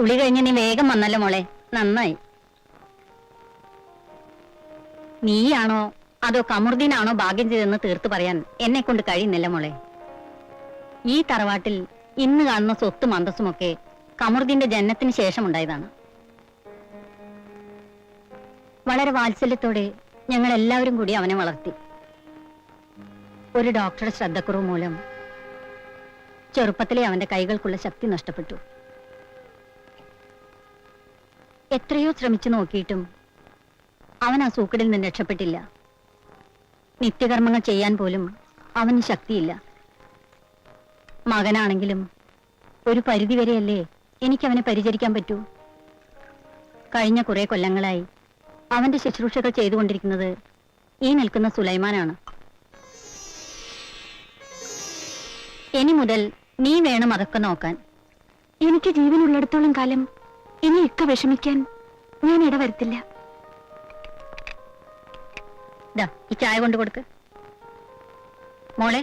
കുളി കഴിഞ്ഞ് നീ വേഗം വന്നല്ലോ മോളെ, നന്നായി. നീയാണോ അതോ കമറുദ്ദീനാണോ ഭാഗ്യം ചെയ്തെന്ന് തീർത്തു പറയാൻ എന്നെ കൊണ്ട് കഴിയുന്നില്ല മോളെ. ഈ തറവാട്ടിൽ ഇന്ന് കാണുന്ന സ്വത്തും അന്തസ്സുമൊക്കെ കമറുദ്ദീന്റെ ജനനത്തിന് ശേഷം ഉണ്ടായതാണ്. വളരെ വാത്സല്യത്തോടെ ഞങ്ങൾ എല്ലാവരും കൂടി അവനെ വളർത്തി. ഒരു ഡോക്ടറുടെ ശ്രദ്ധക്കുറവ് മൂലം ചെറുപ്പത്തിലെ അവന്റെ കൈകൾക്കുള്ള ശക്തി നഷ്ടപ്പെട്ടു. എത്രയോ ശ്രമിച്ചു നോക്കിയിട്ടും അവൻ ആ സൂക്കടിൽ നിന്ന് രക്ഷപ്പെട്ടില്ല. നിത്യകർമ്മങ്ങൾ ചെയ്യാൻ പോലും അവന് ശക്തിയില്ല. മകനാണെങ്കിലും ഒരു പരിധിവരെയല്ലേ എനിക്കവനെ പരിചരിക്കാൻ പറ്റൂ. കഴിഞ്ഞ കുറെ കൊല്ലങ്ങളായി അവന്റെ ശുശ്രൂഷകൾ ചെയ്തുകൊണ്ടിരിക്കുന്നത് ഈ നിൽക്കുന്ന സുലൈമാനാണ്. ഇനി മുതൽ നീ വേണം അതൊക്കെ നോക്കാൻ. എനിക്ക് ജീവനുള്ളിടത്തോളം കാലം ഇനി ഇക്ക വിഷമിക്കാൻ ഞാൻ ഇടവരുത്തില്ല. ഈ ചായ കൊണ്ടു കൊടുക്ക് മോളെ.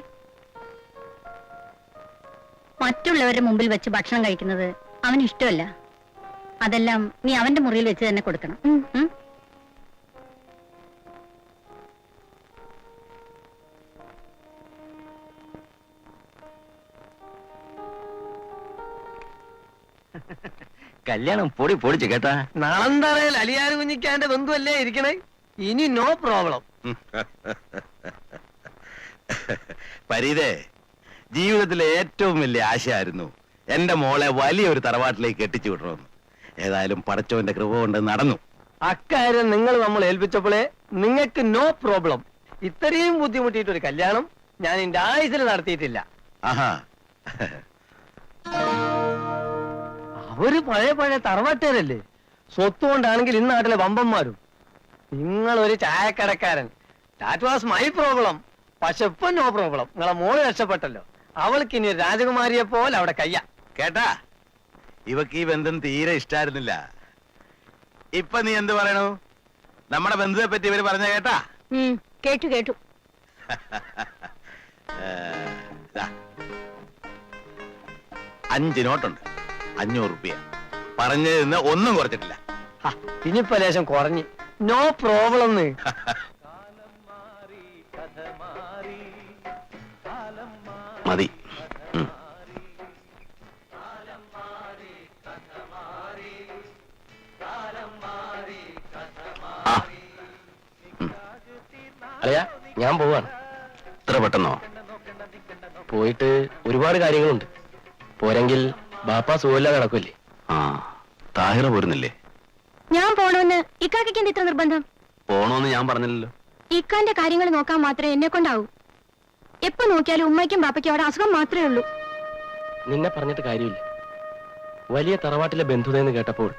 മറ്റുള്ളവരുടെ മുമ്പിൽ വെച്ച് ഭക്ഷണം കഴിക്കുന്നത് അവന് ഇഷ്ടമല്ല. അതെല്ലാം നീ അവന്റെ മുറിയിൽ വെച്ച് തന്നെ കൊടുക്കണം. കല്യാണം പൊടി പൊടിച്ചു കേട്ടാ. നാളന്തറയിൽ അലിയാർ കുഞ്ഞിക്കാന്റെ ബന്ധുവല്ലേ ഇരിക്കണേ. ഇനി നോ പ്രോബ്ലം. പരീതേ, ജീവിതത്തിലെ ഏറ്റവും വലിയ ആശയായിരുന്നു എന്റെ മോളെ വലിയൊരു തറവാട്ടിലേക്ക് കെട്ടിച്ചു വിടണമെന്ന്. ഏതായാലും പടച്ചവന്റെ കൃപ കൊണ്ട് നടന്നു. അക്കാര്യം നിങ്ങൾ നമ്മൾ ഏൽപ്പിച്ചപ്പോഴേ നിങ്ങൾക്ക് നോ പ്രോബ്ലം. ഇത്രയും ബുദ്ധിമുട്ടിയിട്ടൊരു കല്യാണം ഞാൻ എന്റെ ആയുസിൽ നടത്തിയിട്ടില്ല. ആഹാ, അവര് പഴയ തറവാട്ടേരല്ലേ. സ്വത്ത് കൊണ്ടാണെങ്കിൽ ഇന്ന് നാട്ടിലെ വമ്പന്മാരും. നിങ്ങൾ ഒരു ചായക്കടക്കാരൻ. That was my problem. പക്ഷെ ഇപ്പൊ നോ പ്രോബ്ലം. നിങ്ങളെ മോള് രക്ഷപ്പെട്ടല്ലോ. അവൾക്ക് ഇനി രാജകുമാരിയെ പോലെ അവിടെ കയ്യ. കേട്ടാ, ഇവക്ക് ഈ ബന്ധം തീരെ ഇഷ്ടായിരുന്നില്ല. ഇപ്പൊ നീ എന്ത് പറയണു? നമ്മുടെ ബന്ധുവെ പറ്റി ഇവര് പറഞ്ഞ കേട്ടാ? കേട്ടു കേട്ടു. 5 നോട്ടുണ്ട്, 500 റുപ്യ. പറഞ്ഞതിന് ഒന്നും കുറച്ചിട്ടില്ല. ഇനിയിപ്പോ ലേശം കുറഞ്ഞ്. No problem. മതി. അല്ലയാ, ഞാൻ പോവാണ്. ഇത്ര പെട്ടെന്നോ? പോയിട്ട് ഒരുപാട് കാര്യങ്ങളുണ്ട്. പോരെങ്കിൽ ബാപ്പ സുഖമില്ലാതെ നടക്കുമല്ലേ. ആ, താഹിറ പോരുന്നില്ലേ? ഞാൻ പോണോന്ന് ഇക്കാക്ക് എന്ത് ഇത്ര നിർബന്ധം? പോണോന്ന് ഞാൻ പറഞ്ഞില്ലല്ലോ. ഇക്കാന്റെ കാര്യങ്ങൾ നോക്കാൻ മാത്രമേ എന്നെ കൊണ്ടാവൂ. എപ്പോ നോക്കിയാലും ഉമ്മയ്ക്കും ബാപ്പയ്ക്കും അവിടെ അസുഖം മാത്രമേ ഉള്ളൂ. നിന്നെ പറഞ്ഞിട്ട് കാര്യമില്ല. വലിയ തറവാട്ടിലെ ബന്ധുതയെന്ന് കേട്ടപ്പോൾ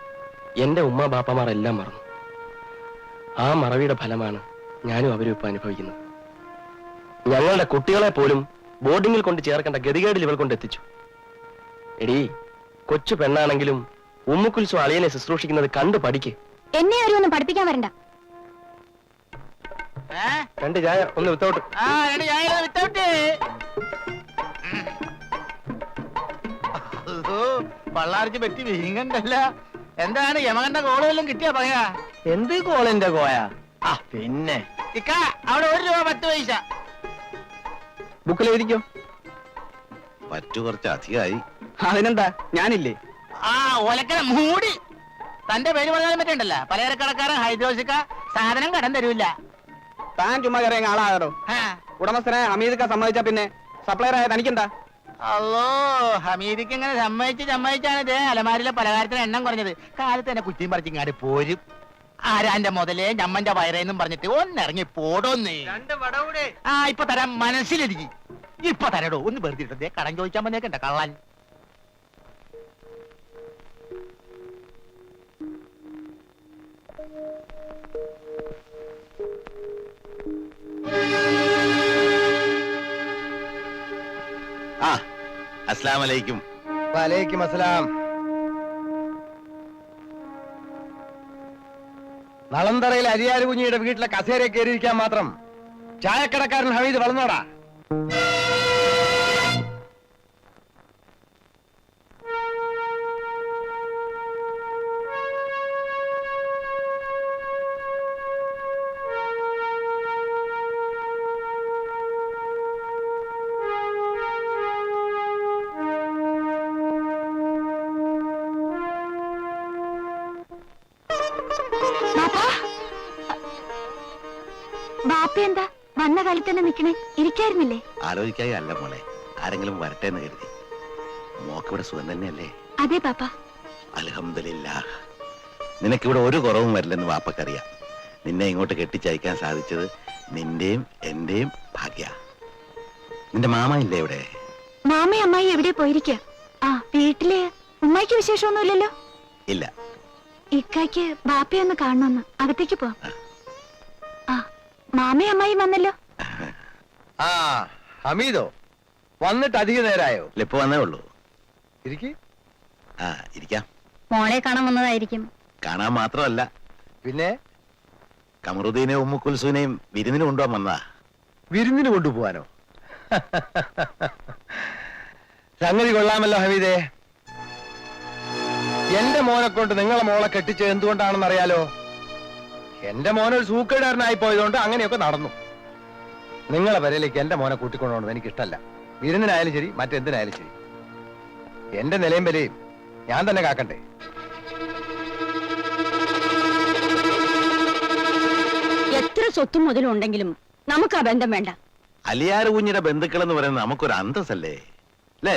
എന്റെ ഉമ്മ ബാപ്പമാർ എല്ലാം മറന്നു. ആ മറവിയുടെ ഫലമാണ് ഞാനും അവരും ഇപ്പൊ അനുഭവിക്കുന്നത്. ഞങ്ങളുടെ കുട്ടികളെ പോലും ബോർഡിങ്ങിൽ കൊണ്ട് ചേർക്കേണ്ട ഗതികേടിൽ ഇവൾ കൊണ്ട് എത്തിച്ചു. എടീ, കൊച്ചു പെണ്ണാണെങ്കിലും ഉമ്മുക്കുൽസു അളിയനെ ശുശ്രൂഷിക്കുന്നത് കണ്ടു പഠിക്ക്. എന്നെ ആരും ഒന്നും പഠിപ്പിക്കാൻ വരണ്ട. 2 ചായ, ഒന്ന് വിത്തൗട്ട്. പള്ളാർച്ച് പറ്റി വീങ്ങണ്ടല്ല. എന്താണ് യമകന്റെ കോളെല്ലാം കിട്ടിയാ പറയാ? എന്ത് കോളിന്റെ കോയ? പിന്നെ അവിടെ 1 രൂപ 10 പൈസ. ബുക്കിൽ എഴുതിക്കോ. പറ്റു കുറച്ച് അധികമായി. അതിനെന്താ, ഞാനില്ലേ? ഒലക്കല മൂടി. തന്റെ പേര് പറഞ്ഞാലും പറ്റണ്ടല്ല. പലചരക്കടക്കാരൻ ഹൈദ്രോസിക്ക സാധനം കടം തരൂല്ല. താൻ ചുമ്മാ കയറിയ ആളാകടോ. ഉടമസ്ഥനെ ഹമീദക്ക സമ്മതിച്ച പിന്നെ സപ്ലയർ ആയ തനിക്കെന്താ? അല്ലോ, ഹമീദിക്ക് ഇങ്ങനെ സമ്മതിച്ചാണ് ഇതേ അലമാരിലെ പലഹാരത്തിന് എണ്ണം കുറഞ്ഞത്. കാലത്ത് തന്നെ കുറ്റിയും പറിച്ചിങ്ങാട് പോരും. ആരാന്റെ മുതലേ ഞമ്മന്റെ വയറേന്നും പറഞ്ഞിട്ട് ഒന്നിറങ്ങി പോടോന്നേ. ഇപ്പൊ തരാം, മനസ്സിലിരിക്കും. ഇപ്പൊ തരടോ, ഒന്ന് വെറുതെ ഇട്ടേ. കടം ചോദിച്ചാൽ മതിയേക്കണ്ട കള്ളാൻ. അസ്സലാമലൈക്കും. വലൈക്കും അസ്സലാം. നളന്തറയിൽ അരിയാർ കുഞ്ഞിയുടെ വീട്ടിലെ കസേരയെ കയറിയിരിക്കാൻ മാത്രം ചായക്കടക്കാരൻ ഹമീദ് വളർന്നോടാ. ബാപ്പ എന്താ വന്ന കാലത്ത് തന്നെ നിക്കണേ? ഇരിക്കായിരുന്നില്ലേ? ആലോചിക്കാതെ അല്ല മോളെ, ആരെങ്കിലും വരട്ടെ എന്ന് കരുതി. മോക്കിവിടെ സുഖം തന്നെയല്ലേ? അതെ പാപ്പ. അൽഹംദുലില്ലാഹ്. നിനക്കിവിടെ ഒരു കുറവും വരില്ലെന്ന് വാപ്പക്കറിയാം. നിന്നെ ഇങ്ങോട്ട് കെട്ടിച്ചയക്കാൻ സാധിച്ചത് നിന്റെയും എന്റെയും ഭാഗ്യ. നിന്റെ മാമ ഇല്ലേ ഇവിടെ? മാമയും അമ്മായി എവിടെ പോയിരിക്കുക? ആ, വീട്ടില് ഉമ്മായിക്ക് വിശേഷമൊന്നുമില്ലല്ലോ? ഇല്ല. ഇക്കായ്ക്ക് ബാപ്പയൊന്ന് കാണണമെന്ന്. അകത്തേക്ക് പോവാം. ആ, മാമയും അമ്മായിയും വന്നല്ലോ. ആ ഹമീദോ വന്നിട്ട് അധിക നേരായോ? ഇപ്പൊ വന്നേ ഉള്ളൂ. ഇരിക്ക്. ആ, ഇരിക്കാം. മോളെ കാണാൻ വന്നതായിരിക്കും. കാണാൻ മാത്രമല്ല, പിന്നെ കമറുദ്ദീനെയും ഉമ്മുക്കുൽസൂനെയും വിരുന്നിന് കൊണ്ടുപോകാൻ വന്നതാ. വിരുന്നിന് കൊണ്ടുപോവാനോ? സംഗതി കൊള്ളാമല്ലോ ഹമീദേ. എന്റെ മോനെ കൊണ്ട് നിങ്ങളെ മോളെ കെട്ടിച്ചത് എന്തുകൊണ്ടാണെന്ന് അറിയാലോ? എന്റെ മോനൊരു സൂക്കേടുകാരനായി പോയതുകൊണ്ട് അങ്ങനെയൊക്കെ നടന്നു. നിങ്ങളെ വരയിലേക്ക് എന്റെ മോനെ കൂട്ടിക്കൊണ്ടുപോകണം എനിക്കിഷ്ടല്ല. വിരുന്നിനായാലും ശരി, മറ്റെന്തിനായാലും ശരി. എന്റെ നിലയും വിലയും ഞാൻ തന്നെ കാക്കണ്ടേ? എത്ര സ്വത്തും മുതലും ഉണ്ടെങ്കിലും നമുക്ക് ആ ബന്ധം വേണ്ട. അലിയാർ കുഞ്ഞിന്റെ ബന്ധുക്കൾ എന്ന് പറയുന്നത് നമുക്കൊരു അന്തസ്സല്ലേ, അല്ലേ?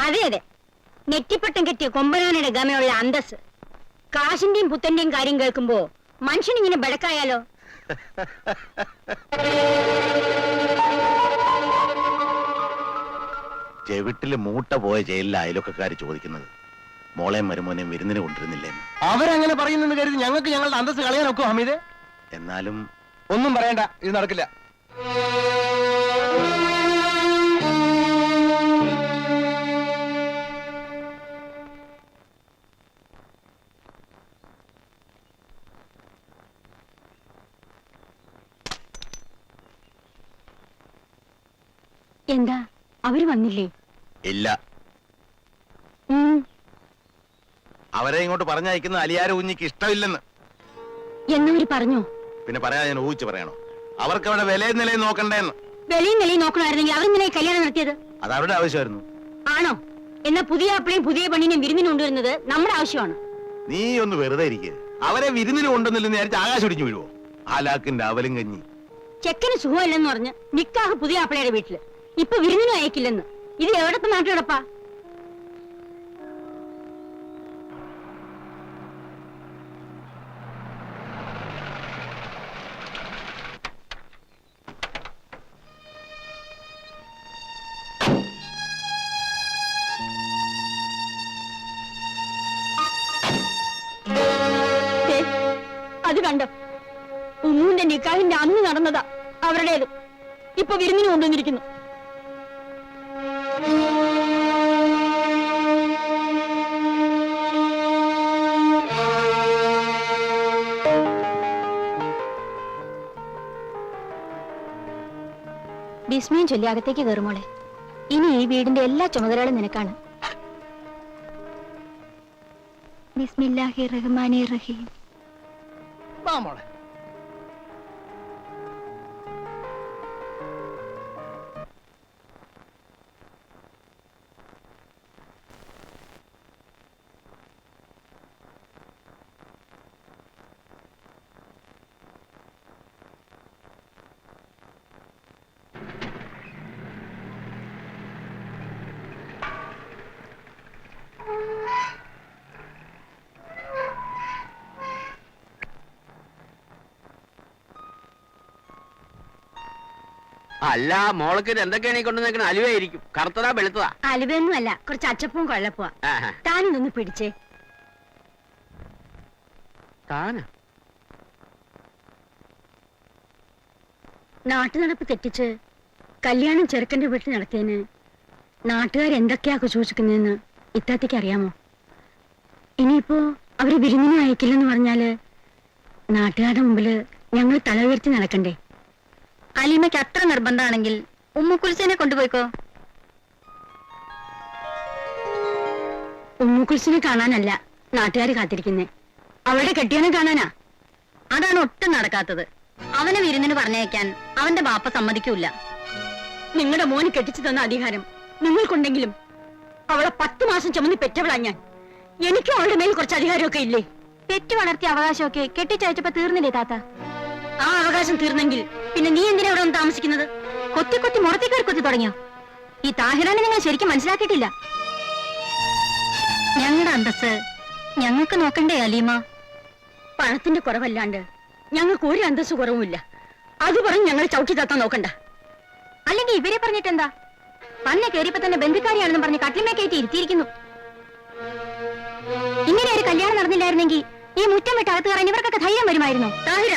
അതെ അതെ, നെറ്റിപ്പട്ടം കെട്ടിയ കൊമ്പനാനയുടെ ഗമയുള്ള അന്തസ്. കാശിന്റെയും പുത്തന്റെയും കാര്യം കേൾക്കുമ്പോ മനുഷ്യനിങ്ങനെ ബടക്കായാലോ? ചെവിട്ടില് മൂട്ട പോയ ജയിലിലെ അയലൊക്കെക്കാര് ചോദിക്കുന്നത് മോളെയും മരുമോനെയും വിരുന്നിന് കൊണ്ടിരുന്നില്ലേന്ന്. അവരങ്ങനെ പറയുന്നെന്ന് കരുതി ഞങ്ങൾക്ക് ഞങ്ങളുടെ അന്തസ് കളയാൻ ഒക്കും ഹമീദേ? എന്നാലും ഒന്നും പറയണ്ട, ഇത് നടക്കില്ല. എന്താ അവര് വന്നില്ലേ? ഇല്ല. അവരെ ഇങ്ങോട്ട് പറഞ്ഞയക്കുന്ന അലിയാർ കുഞ്ഞിക്ക് ഇഷ്ടമില്ലെന്ന്. എന്നവര് പറഞ്ഞോ? പിന്നെ പറയാൻ ഞാൻ ഊഹിച്ചു പറയണോ? അവർക്ക് അവിടെ വിലയും നിലയും നോക്കണ്ടേന്ന്. വെളിയും നിലയും നോക്കണമായിരുന്നെങ്കിൽ അവരെന്തിനായി കല്യാണം നടത്തിയത്? അത് അവരുടെ ആവശ്യമായിരുന്നു. ആണോ? എന്നാ പുതിയ അപ്പളയും പുതിയ പെണ്ണിനെയും വിരുന്നിന് കൊണ്ടുവരുന്നത് നമ്മുടെ ആവശ്യമാണ്. നീ ഒന്ന് വെറുതെ ഇരിക്കുക. അവരെ വിരുന്നിന് കൊണ്ടുവന്നില്ലെന്ന് വിചാരിച്ച് ആകാശം ഒടിഞ്ഞു വീഴുവോ? ആലാക്കിന്റെ അവലും കഞ്ഞി. ചെക്കന് സുഖമില്ലെന്ന് പറഞ്ഞ് നിക്കാഹ് പുതിയ അപ്പളയുടെ വീട്ടില്, ഇപ്പൊ വിരുന്നിനും അയക്കില്ലെന്ന്. ഇത് എവിടത്തെ നാട്ടുകിടപ്പാ? അത് കണ്ടോ? ഉമ്മൂന്റെ നിക്കാഹിന്റെ അന്ന് നടന്നതാ അവരുടേത്. ഇപ്പൊ വിരുന്നിന് കൊണ്ടുവന്നിരിക്കുന്നു. ബിസ്മിയും ചൊല്ലി അകത്തേക്ക് കയറുമോളെ. ഇനി ഈ വീടിന്റെ എല്ലാ ചുമതലകളും നിനക്കാണ്. ബിസ്മില്ലാഹിർ റഹ്മാനിർ റഹീം. വാ മോളെ. അല്ല, മോൾക്ക് ഇത് എന്തൊക്കെയാണ് ഈ കൊണ്ടുവന്നേക്കണ? അലുവയായിരിക്കും. കറുത്തതാ വെളുത്തതാ? അലുവയൊന്നും അല്ല, കുറച്ച് അച്ചപ്പവും കൊള്ളപ്പുവാ. താനൊന്ന് പിടിച്ചേ. താന നാട്ടു നടപ്പ് തെറ്റിച്ച് കല്യാണം ചെറുക്കന്റെ വീട്ടിൽ നടത്തിയതിന് നാട്ടുകാരെന്തൊക്കെയാ സൂചിക്കുന്നതെന്ന് ഇത്താത്തേക്ക് അറിയാമോ? ഇനിയിപ്പോ അവര് വിരുന്നിനും അയക്കില്ലെന്ന് പറഞ്ഞാല് നാട്ടുകാരുടെ മുമ്പില് ഞങ്ങൾ തല ഉയർത്തി നടക്കണ്ടേ? അലീമയ്ക്ക് അത്ര നിർബന്ധമാണെങ്കിൽ ഉമ്മുക്കുൽസിനെ കൊണ്ടുപോയിക്കോ. ഉമ്മുക്കുൽസിനെ കാണാനല്ല നാട്ടുകാർ കാത്തിരിക്കുന്നേ, അവളുടെ കെട്ടിയവനെ കാണാനാ. അതാണ് ഒട്ടും നടക്കാത്തത്. അവനെ വിരുന്നിന് പറഞ്ഞയക്കാൻ അവന്റെ ബാപ്പ സമ്മതിക്കൂല. നിങ്ങളുടെ മോന് കെട്ടിച്ചു തന്ന അധികാരം നിങ്ങൾക്കുണ്ടെങ്കിലും അവളെ 10 മാസം ചുമന്ന് പെറ്റവളാ ഞാൻ. എനിക്കും അവളുടെ മേൽ കുറച്ച് അധികാരമൊക്കെ ഇല്ലേ? പെറ്റു വളർത്തിയ അവകാശമൊക്കെ കെട്ടിച്ചയച്ചപ്പോ തീർന്നില്ലേ താത്ത? ആ അവകാശം തീർന്നെങ്കിൽ പിന്നെ നീ എന്തിനാ ഇവിടെ ഒന്ന് താമസിക്കുന്നത്? കൊത്തി കൊത്തി മുറത്തേക്കാർ കൊത്തി തുടങ്ങിയോ? ഈ താഹിറാനെ നിങ്ങൾ ശരിക്കും മനസ്സിലാക്കിയിട്ടില്ല. ഞങ്ങളുടെ അന്തസ് ഞങ്ങൾക്ക് നോക്കണ്ടേ അലീമ? പണത്തിന്റെ കുറവല്ലാണ്ട് ഞങ്ങൾക്ക് ഒരു അന്തസ് കുറവുമില്ല. അത് പറഞ്ഞ് ഞങ്ങൾ ചവിട്ടി തത്താൻ നോക്കണ്ട. അല്ലെങ്കിൽ ഇവരെ പറഞ്ഞിട്ടെന്താ? വന്നെ കയറിയപ്പോ തന്നെ ബന്ധുക്കാരിയാണെന്ന് പറഞ്ഞ് കട്ടിലിമേ കയറ്റി ഇരുത്തിയിരിക്കുന്നു. ഇങ്ങനെ ഒരു കല്യാണം നടന്നില്ലായിരുന്നെങ്കിൽ ഈ മുറ്റം വിട്ട് അകത്ത് കയറാൻ ഇവർക്കൊക്കെ ധൈര്യം വരുമായിരുന്നു. താഹിര,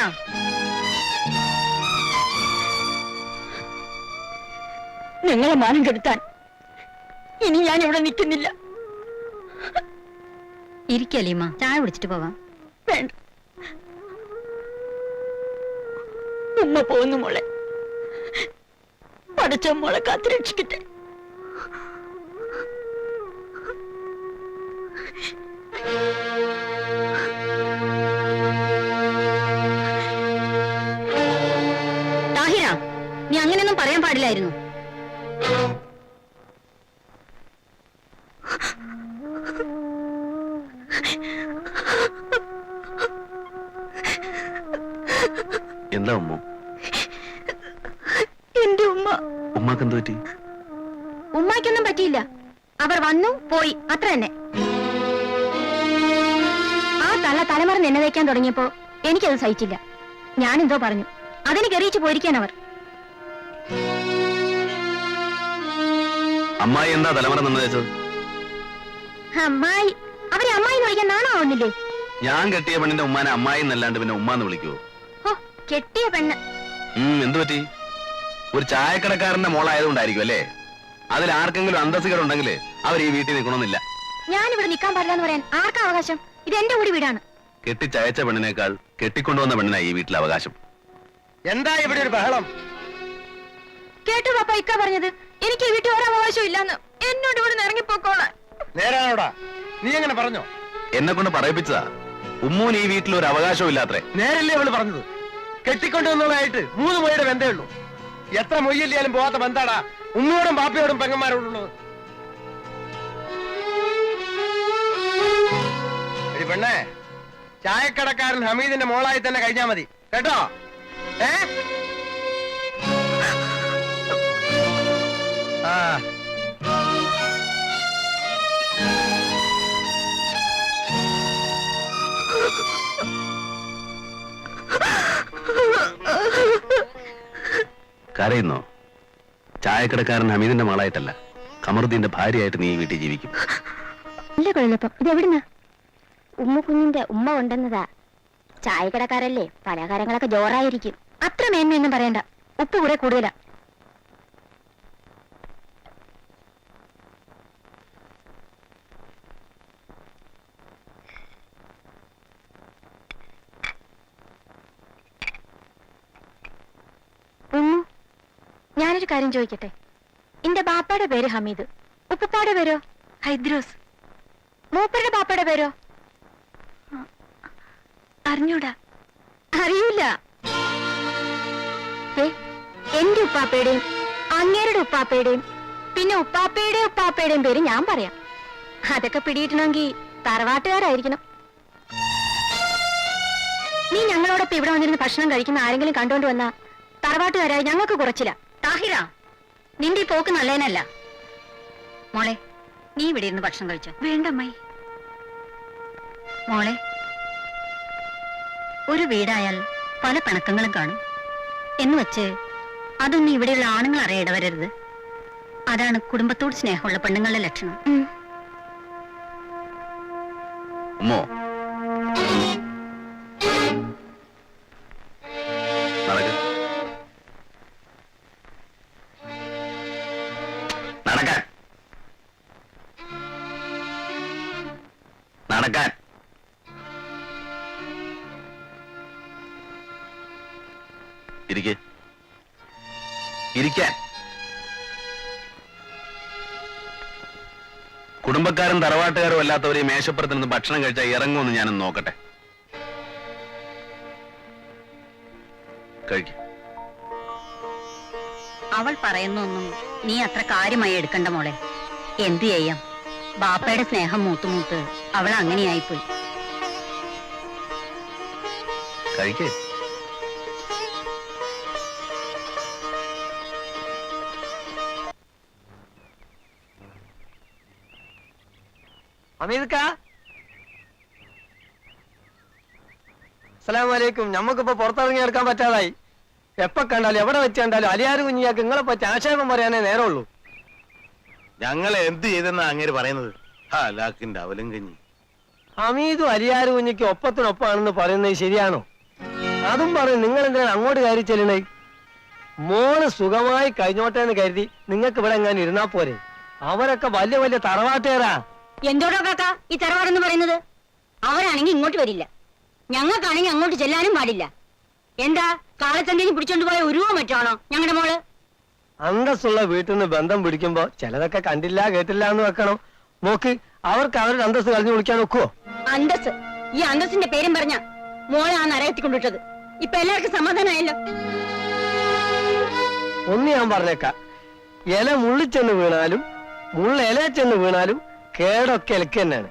നിങ്ങളെ മാനം കെടുത്താൻ ഇനി ഞാൻ ഇവിടെ നിൽക്കുന്നില്ല. ഇരിക്കലീമ, ചായ കുടിച്ചിട്ട് പോവാം. വേണ്ട, ഉമ്മ പോകുന്നു മോളെ. പഠിച്ച മോളെ കാത്തുരക്ഷിക്കട്ടെ. താഹിര, നീ അങ്ങനെയൊന്നും പറയാൻ പാടില്ലായിരുന്നു. എന്താ ഉമ്മ? എന്റെ ഉമ്മ. ഉമ്മക്ക് എന്ത് പറ്റി? ഉമ്മയ്ക്കൊന്നും പറ്റിയില്ല. അവർ വന്നു പോയി, അത്ര തന്നെ. ആ തള്ള തലമറന്ന് എന്നെ വയ്ക്കാൻ തുടങ്ങിയപ്പോ എനിക്കത് സഹിച്ചില്ല. ഞാനെന്തോ പറഞ്ഞു, അതിന് കെറിയിച്ചു പോയിരിക്കാൻ അവർ. അമ്മായി എന്താ തലമുറ നിന്ന് വെച്ചത്? അമ്മായി, അവരെ അമ്മായി എന്ന് വിളിക്കാൻ നാണോ ആവുന്നില്ലേ? ഞാൻ കെട്ടിയ പെണ്ണിന്റെ ഉമ്മാനെ അമ്മായി എന്നല്ലാണ്ട് പിന്നെ ഉമ്മാന്ന് വിളിക്കുവോ? ഓ, കെട്ടിയ പെണ്ണ്. എന്തു പറ്റി? ഒരു ചായക്കടക്കാരന്റെ മോളായതുകൊണ്ടായിരിക്കും അല്ലേ? അതിൽ ആർക്കെങ്കിലും അന്തസ്സുകളുണ്ടെങ്കിൽ അവർ ഈ വീട്ടിൽ നിൽക്കണമെന്നില്ല. ഞാനിവിടെ നിൽക്കാൻ പാടില്ല എന്ന് പറയാൻ ആർക്കാ അവകാശം? ഇത് എന്റെ കൂടി വീടാണ്. കെട്ടിച്ചയച്ച പെണ്ണിനേക്കാൾ കെട്ടിക്കൊണ്ടുവന്ന പെണ്ണിനായി ഈ വീട്ടിലെ അവകാശം. എന്താ ഇവിടെ ഒരു ബഹളം? കേട്ടു പാപ്പ ഇക്ക പറഞ്ഞത്. എനിക്ക് ഈ വീട്ടിൽ ഒരു അവകാശം ഇല്ലാന്ന്. എന്നോട് ഇവിടെ ഇറങ്ങിപ്പോക്കോളാൻ. നേരാണോടാ? നീ എങ്ങനെ പറഞ്ഞോ? എന്നെ കൊണ്ട് പറയിപ്പിച്ചതാ. ഉമ്മൂന് ഈ വീട്ടിൽ ഒരു അവകാശവും ഇല്ലാത്രേ. നേരല്ലേ അവള് പറഞ്ഞത്? കെട്ടിക്കൊണ്ടുവന്നതായിട്ട് 3 മൊഴിയുടെ ബന്ധമേ ഉള്ളൂ. എത്ര മൊയ്യല്ലാലും പോവാത്ത ബന്ധാടാ ഉമ്മയോടും ബാപ്പയോടും പെങ്ങന്മാരോടുള്ളത്. പെണ്ണേ, ചായക്കടക്കാരൻ ഹമീദിന്റെ മോളായി തന്നെ കഴിഞ്ഞാ മതി കേട്ടോ. ആ, കരയുന്നോ? ചായക്കടക്കാരൻ ഹമീദിന്റെ മകളായിട്ടല്ല, കമറുദ്ദീന്റെ ഭാര്യയായിട്ട് നീ ഈ വീട്ടിൽ ജീവിക്കും. ഇല്ല കൊള്ളപ്പം. ഇത് എവിടുന്ന? ഉമ്മ കുഞ്ഞിന്റെ ഉമ്മ കൊണ്ടുവന്നതാ. ചായക്കടക്കാരല്ലേ, പലഹാരങ്ങളൊക്കെ ജോറായിരിക്കും. അത്ര മേന്മയൊന്നും പറയണ്ട. ഉപ്പ് കുറെ കൂടുതലാ. ഞാനൊരു കാര്യം ചോദിക്കട്ടെ? എന്റെ ബാപ്പയുടെ പേര് ഹമീദ്, ഉപ്പപ്പാടെ പേരോ ഹൈദ്രോസ്, മൂപ്പരുടെ ബാപ്പയുടെ പേരോ അറിഞ്ഞൂടാ. അറിയൂല. എന്റെ ഉപ്പാപ്പയുടെയും അങ്ങേരുടെ ഉപ്പാപ്പയുടെയും പിന്നെ ഉപ്പാപ്പയുടെയും പേര് ഞാൻ പറയാം. അതൊക്കെ പിടിയിട്ടണമെങ്കിൽ തറവാട്ടുകാരായിരിക്കണം. നീ ഞങ്ങളോടൊപ്പം ഇവിടെ വന്നിരുന്ന് ഭക്ഷണം കഴിക്കുന്ന ആരെങ്കിലും കണ്ടുകൊണ്ട് വന്നാ തറവാട്ടുകാരായി ഞങ്ങൾക്ക് കുറച്ചില്ല. താഹിര, നിന്റെ ഈ പോക്ക് നല്ലതിനല്ല. മോളെ, നീ ഇവിടെ ഇരുന്ന് ഭക്ഷണം കഴിച്ചോ? വേണ്ടമ്മായി. മോളെ, ഒരു വീടായാൽ പല പിണക്കങ്ങളും കാണും എന്ന് വെച്ച് അതൊന്നും ഇവിടെയുള്ള ആണുങ്ങൾ അറിയിടവരരുത്. അതാണ് കുടുംബത്തോട് സ്നേഹമുള്ള പെണ്ണുങ്ങളുടെ ലക്ഷണം. ഉമ്മോ, നടക്കാൻ നടക്കാൻ. ഇരിക്കാൻ. കുടുംബക്കാരും തറവാട്ടുകാരും അല്ലാത്തവരെ മേശപ്പുറത്ത് നിന്ന് ഭക്ഷണം കഴിച്ചാൽ ഇറങ്ങുമെന്ന് ഞാനൊന്ന് നോക്കട്ടെ. കഴിക്കും. അവൾ പറയുന്നൊന്നും നീ അത്ര കാര്യമായി എടുക്കണ്ട മോളെ. എന്തു ചെയ്യാം, ബാപ്പയുടെ സ്നേഹം മൂത്തുമൂത്ത് അവൾ അങ്ങനെയായിപ്പോയി. കഴിക്കേ. അസ്സലാമലൈക്കും. ഞമ്മക്കിപ്പോ പുറത്തിറങ്ങി എടുക്കാൻ പറ്റാതായി. എപ്പ കണ്ടാലും എവിടെ വെച്ച് കണ്ടാലും അലിയാരും കുഞ്ഞിയാക്ക് നിങ്ങളെ പറ്റി ആക്ഷേപം പറയാനേ നേരമുള്ളൂ. ഞങ്ങളെ എന്ത് ചെയ്തെന്നാ അങ്ങേര് പറയുന്നത്? ലാക്കിന്റെ അവലും കഞ്ഞി. ഹമീദും അലിയാരും കുഞ്ഞിക്ക് ഒപ്പത്തിനൊപ്പാണെന്ന് പറയുന്നത് ശരിയാണോ? അതും പറയും നിങ്ങൾ എന്തിനാണ് അങ്ങോട്ട് കയറി ചെല്ലണേ? മോള് സുഖമായി കഴിഞ്ഞോട്ടെ എന്ന് കരുതി നിങ്ങൾക്ക് ഇവിടെ എങ്ങാനും ഇരുന്നാ പോരെ? അവരൊക്കെ വലിയ വലിയ തറവാട്ടുകാരാ. എന്തോടോ കാക്ക ഈ തറവാടെന്ന് പറയുന്നത്? അവരാണെങ്കിൽ ഇങ്ങോട്ട് വരില്ല, ഞങ്ങൾക്കാണെങ്കിൽ അങ്ങോട്ട് ചെല്ലാനും പാടില്ല. എന്താ കാളച്ചന്തേനി പിടിച്ചോണ്ട് പോയ ഉരുവോ മറ്റാണോ ഞങ്ങളുടെ മോള്? അന്തസ്സുള്ള വീട്ടിൽ നിന്ന് ബന്ധം പിടിക്കുമ്പോ ചിലതൊക്കെ കണ്ടില്ല കേട്ടില്ല എന്ന് വെക്കണം. നോക്ക്, അവർക്ക് അവരുടെ അന്തസ്സ് കളഞ്ഞു വിളിക്കാൻ നോക്കുവോ? അന്തസ്, ഈ അന്തസ്സിന്റെ പേരും പറഞ്ഞ മോളെ ആ നരകത്തി കൊണ്ടിട്ടത്. ഇപ്പൊ എല്ലാവർക്കും സമാധാനമായല്ലോ. ഒന്ന് ഞാൻ പറഞ്ഞേക്കാം, ഇല മുള്ളിച്ചെന്ന് വീണാലും മുള്ള ഇല ചെന്ന് വീണാലും കേടൊക്കെ ഇലക്ക് തന്നെയാണ്.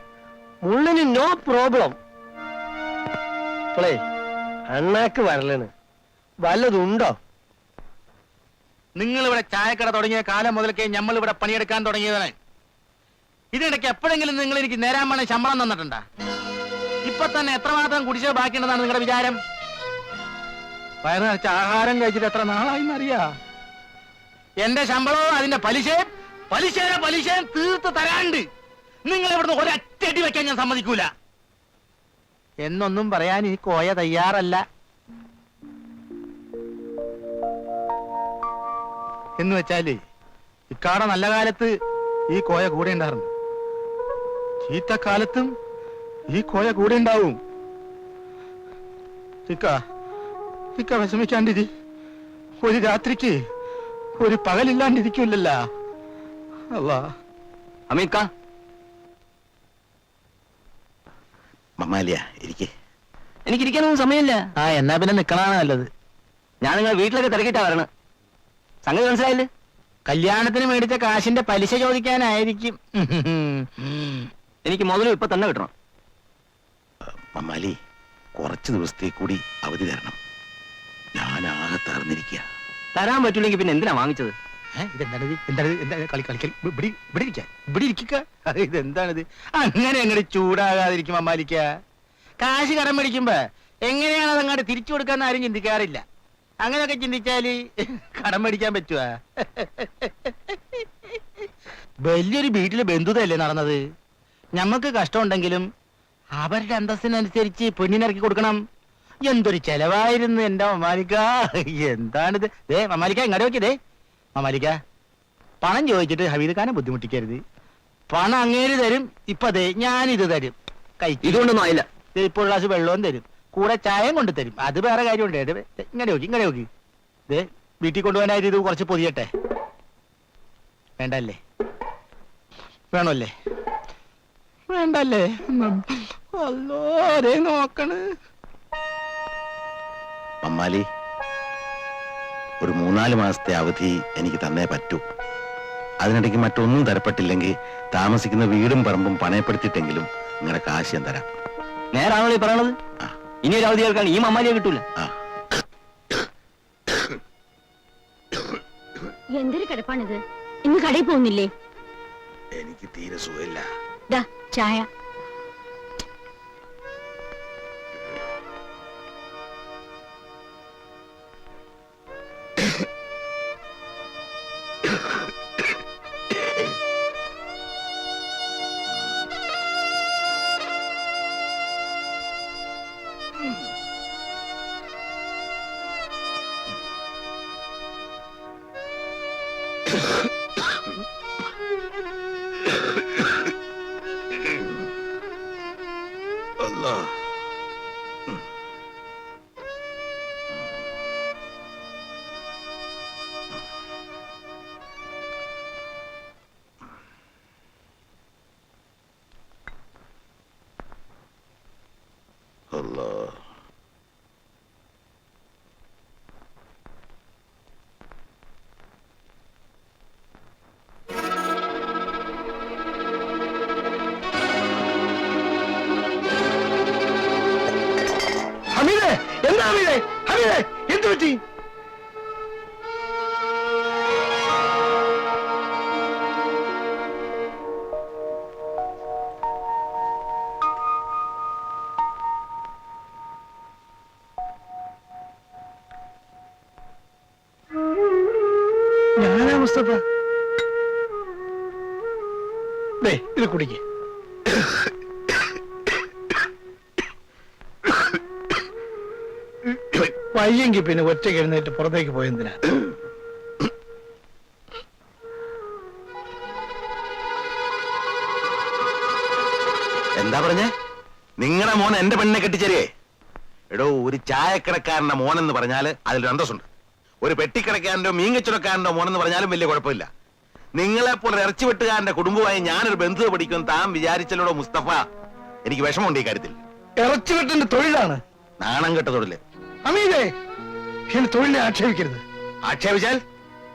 മുള്ളിന് നോ പ്രോബ്ലം. ഇപ്പോളേ അണ്ണാക്ക് വരലാണ് വല്ലതുണ്ടോ? നിങ്ങൾ ഇവിടെ ചായക്കട തുടങ്ങിയ കാലം മുതൽക്കേ നമ്മൾ ഇവിടെ പണിയെടുക്കാൻ തുടങ്ങിയതാണ്. ഇതിനിടയ്ക്ക് എപ്പോഴെങ്കിലും നിങ്ങൾ എനിക്ക് നേരാൻ വേണ ശമ്പളം തന്നിട്ടുണ്ടാ? ഇപ്പൊ തന്നെ എത്രമാത്രം കുടിശ്ശിക ബാക്കിയുണ്ടെന്നാണ് നിങ്ങളുടെ വിചാരം? വയറ് നിറച്ച ആഹാരം കഴിച്ചിട്ട് എത്ര നാളായിന്നറിയാ? എന്റെ ശമ്പളവും അതിന്റെ പലിശയും തീർത്ത് തരാണ്ട് നിങ്ങൾ ഇവിടുന്ന് ഒരൊറ്റടി വെക്കാൻ ഞാൻ സമ്മതിക്കൂല. എന്നൊന്നും പറയാൻ ഈ കോയ തയ്യാറല്ല. എന്ന് വെച്ചാല് ഇക്കാട നല്ല കാലത്ത് ഈ കോയ കൂടെ ഉണ്ടായിരുന്നു, ചീത്തക്കാലത്തും ഈ കോയ കൂടെ ഉണ്ടാവും. ഇക്ക വിഷമിക്കാണ്ടിരി. ഒരു രാത്രിക്ക് ഒരു പകലില്ലാണ്ടിരിക്കില്ലല്ല. അല്ലാ അമീക്ക, മമ്മാലിയ ഇരിക്കേ. എനിക്കിരിക്കാനൊന്നും സമയമില്ല. എന്നാ പിന്നെ നിക്കണാണ് നല്ലത്. ഞാൻ നിങ്ങളെ വീട്ടിലൊക്കെ തിരക്കിട്ടാ വരണം. സംഗതി മനസ്സിലായില്ലേ? കല്യാണത്തിന് മേടിച്ച കാശിന്റെ പലിശ ചോദിക്കാനായിരിക്കും. എനിക്ക് മുതലും ഇപ്പൊ തന്നെ കിട്ടണം. മമ്മാലി, കുറച്ച് ദിവസത്തേക്ക് കൂടി അവധി തരണം. ഞാൻ ആകെ തറന്നിരിക്കുക. തരാൻ പറ്റൂലെങ്കിൽ പിന്നെ എന്തിനാ വാങ്ങിച്ചത്? ഇതെന്താണിത്? അങ്ങനെ അങ്ങോട്ട് ചൂടാകാതിരിക്കും അമ്മാലിക്ക. കാശ് കടം മേടിക്കുമ്പോ എങ്ങനെയാണ് അതങ്ങോട്ട് തിരിച്ചു കൊടുക്കാന്ന് ആരും ചിന്തിക്കാറില്ല. അങ്ങനെയൊക്കെ ചിന്തിച്ചാല് കടം മേടിക്കാൻ പറ്റുവാ? വലിയൊരു വീട്ടില് ബന്ധുതയല്ലേ നടന്നത്. ഞമ്മക്ക് കഷ്ടമുണ്ടെങ്കിലും അവരുടെ അന്തസ്സിനനുസരിച്ച് പെണ്ണിനിറക്കി കൊടുക്കണം. എന്തൊരു ചെലവായിരുന്നു എന്റെ മമാലിക്ക. എന്താണിത്? മമാലിക്ക ഇങ്ങോട്ട് നോക്കിയതേ. മമാലിക്ക, പണം ചോദിച്ചിട്ട് ഹമീദ് ഖാനെ ബുദ്ധിമുട്ടിക്കരുത്. പണം അങ്ങേര് തരും. ഇപ്പൊ ദേ ഞാനിത് തരും. ഇതുകൊണ്ടൊന്നും ആയില്ല. ഇപ്പോൾ ഒരു ഗ്ലാസ് വെള്ളവും തരും, കൂടെ ചായയും കൊണ്ട് തരും. അത് വേറെ കാര്യമുണ്ട്. ഇങ്ങനെ നോക്കി ദേ വീട്ടിൽ കൊണ്ടുപോകാനായിട്ട് ഇത് കുറച്ച് പൊതിയട്ടെ. വേണ്ടല്ലേ? വേണമല്ലേ? വേണ്ടല്ലേ? അല്ലോ നോക്കണ്. മമ്മാലി, ഒരു 3-4 മാസത്തെ അവധി എനിക്ക് തന്നേ പറ്റൂ. അതിനിടയ്ക്ക് മറ്റൊന്നും തരപ്പെട്ടില്ലെങ്കിൽ താമസിക്കുന്ന വീടും പറമ്പും പണയപ്പെടുത്തിയിട്ടെങ്കിലും നിങ്ങളുടെ കാശ് ഞാൻ തരാം. നേരാണല്ലോ ഈ പറയണത്. ഇനി ഒരു അവധി കേൾക്കാൻ ഈ മമ്മാലിയെ കിട്ടൂല. എന്തൊരു കിടപ്പാണിത്? ഇന്ന് കടയിൽ പോകുന്നില്ലേ? എനിക്ക് തീരെ സുഖമില്ല. ദാ ചായ. Allah. Allah. ഹമീദേ, എന്താ ഹമീദേ? ഹമീദേ, എന്ത് പറ്റി? മുസ്തഫ ദേ ഇത് കുടിക്ക്. വയ്യെങ്കി പിന്നെ ഒറ്റയ്ക്ക് എഴുന്നേറ്റ് പുറത്തേക്ക് പോയെന്തിനാ? എന്താ പറഞ്ഞേ? നിങ്ങളുടെ മോൻ എന്റെ പെണ്ണിനെ കെട്ടിച്ചേരേ? എടോ, ഒരു ചായക്കടക്കാരന്റെ മോനെന്ന് പറഞ്ഞാൽ അതിലൊരു അന്തസ്സുണ്ട്. ഒരു പെട്ടിക്കടക്കാരന്റെ മീൻകച്ചവടക്കാരന്റെ മോനെന്ന് പറഞ്ഞാലും വലിയ കുഴപ്പമില്ല. നിങ്ങളെപ്പോലെ ഇറച്ചിവെട്ടുകാരന്റെ കുടുംബമായി ഞാനൊരു ബന്ധുത പഠിക്കും താൻ വിചാരിച്ചല്ലോടോ മുസ്തഫ. എനിക്ക് വിഷമമുണ്ട് ഈ കാര്യത്തിൽ. ഇറച്ചിവെട്ടിന്റെ തൊഴിലാണ്. നാണം കെട്ട തൊഴില്. അമീതേ, എന്റെ തൊഴിലിനെ ആക്ഷേപിക്കരുത്. ആക്ഷേപിച്ചാൽ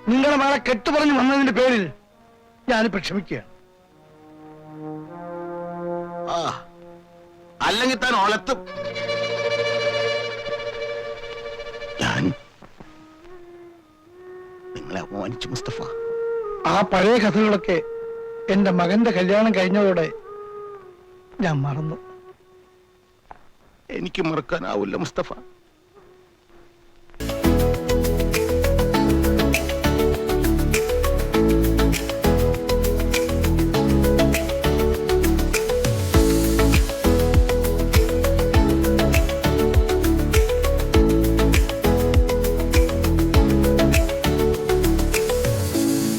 നിങ്ങളുടെ മകളെ കെട്ടുപറഞ്ഞു വന്നതിന്റെ പേരിൽ ഞാനിപ്പോ ക്ഷമിക്കുകയാണ്. അല്ലെങ്കിൽ താൻ ഒലത്തും. ഞാൻ നിങ്ങളെ അപമാനിച്ചു മുസ്തഫ. ആ പഴയ കഥകളൊക്കെ എന്റെ മകന്റെ കല്യാണം കഴിഞ്ഞതോടെ ഞാൻ മറന്നു. എനിക്ക് മറക്കാനാവില്ല മുസ്തഫ.